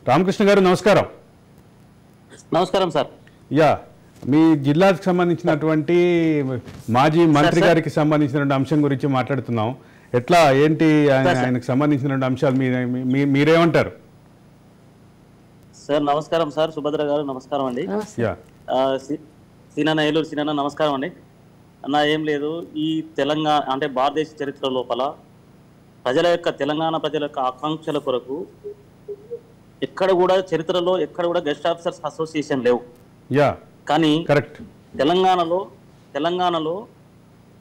రామకృష్ణ గారు నమస్కారం. నమస్కారం సార్. యా, మీ జిల్లాకు సంబంధించినటువంటి మాజీ మంత్రి గారికి సంబంధించినటువంటి అంశం గురించి మాట్లాడుతున్నాం. ఎట్లా ఏంటి ఆయనకు సంబంధించినటువంటి అంశాలు మీరేమంటారు? సార్ నమస్కారం సార్. సుభద్ర గారు నమస్కారం అండి. యా, సీనన్న ఏలూరు సీనన్న నమస్కారం అండి. అన్న ఏం లేదు, ఈ తెలంగాణ అంటే భారతదేశ చరిత్ర లోపల తెలంగాణ ప్రజల యొక్క ఆకాంక్షల కొరకు ఎక్కడ కూడా చరిత్రలో ఎక్కడ కూడా గెస్ట్ ఆఫీసర్స్ అసోసియేషన్ లేవు. యా, కానీ కరెక్ట్. తెలంగాణలో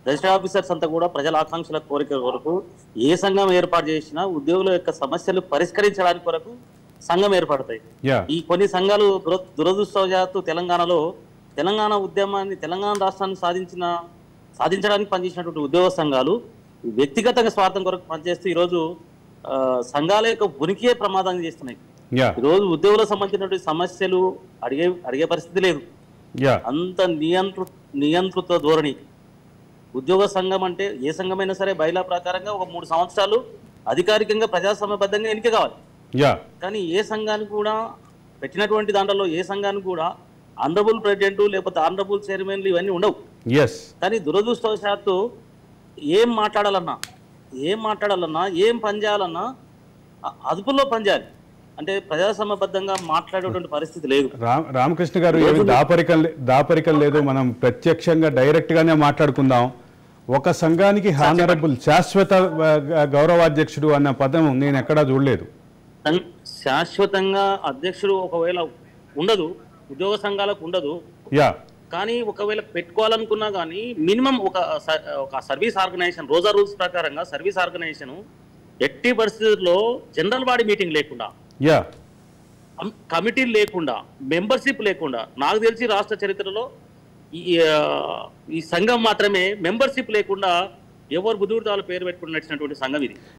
గెస్ట్ ఆఫీసర్స్ అంతా కూడా ప్రజల ఆకాంక్షల కోరిక కొరకు ఏ సంఘం ఏర్పాటు చేసినా ఉద్యోగుల యొక్క సమస్యలు పరిష్కరించడానికి కొరకు సంఘం ఏర్పడతాయి. ఈ కొన్ని సంఘాలు దురదృష్టవశాత్తు తెలంగాణ ఉద్యమాన్ని తెలంగాణ రాష్ట్రాన్ని సాధించడానికి పనిచేసినటువంటి ఉద్యోగ సంఘాలు వ్యక్తిగతంగా స్వార్థం కొరకు పనిచేస్తూ ఈరోజు సంఘాల యొక్క ఉనికియే ప్రమాదం చేస్తున్నాయి. ఈరోజు ఉద్యోగులకు సంబంధించినటువంటి సమస్యలు అడిగే పరిస్థితి లేదు. అంత నియంత్రిత ధోరణి. ఉద్యోగ సంఘం అంటే ఏ సంఘమైనా సరే బైలా ప్రకారంగా ఒక 3 సంవత్సరాలు అధికారికంగా ప్రజాస్వామ్యబద్ధంగా ఎన్నిక కావాలి. కానీ ఏ సంఘానికి కూడా పెట్టినటువంటి దాంట్లో ఏ సంఘానికి కూడా ఆనరబుల్ ప్రెసిడెంట్ లేకపోతే ఆనరబుల్ చైర్మన్లు ఇవన్నీ ఉండవు. కానీ దురదృష్టవశాత్తు ఏం మాట్లాడాలన్నా ఏం పని చేయాలన్నా అదుపులో పనిచేయాలి. అంటే ప్రజాస్వామ్యబద్ధంగా మాట్లాడేటువంటి పరిస్థితి లేదు. రామకృష్ణ గారు, ఏమి దాపరికం లేదు. మనం ప్రత్యక్షంగా డైరెక్ట్ గానే మాట్లాడుకుందాం. ఒక సంఘానికి హానరబుల్ శాశ్వత గౌరవాధ్యక్షుడు అన్న పదం నేను ఎక్కడా చూడలేదు. శాశ్వతంగా అధ్యక్షుడు ఒకవేళ ఉండదు, ఉద్యోగ సంఘాలకు ఉండదు. కానీ ఒకవేళ పెట్టుకోవాలనుకున్నా కానీ మినిమం ఒక సర్వీస్ ఆర్గనైజేషన్ రోజా రూల్స్ ప్రకారంగా సర్వీస్ ఆర్గనైజేషన్ ఎట్టి పరిస్థితుల్లో జనరల్ బాడీ మీటింగ్ లేకుండా, కమిటీలు లేకుండా, మెంబర్షిప్ లేకుండా, నాకు తెలిసి రాష్ట్ర చరిత్రలో ఈ సంఘం మాత్రమే మెంబర్షిప్ లేకుండా ఎవరు బుద్ధుడితో పేరు పెట్టుకుని నడిచినటువంటి సంఘం ఇది.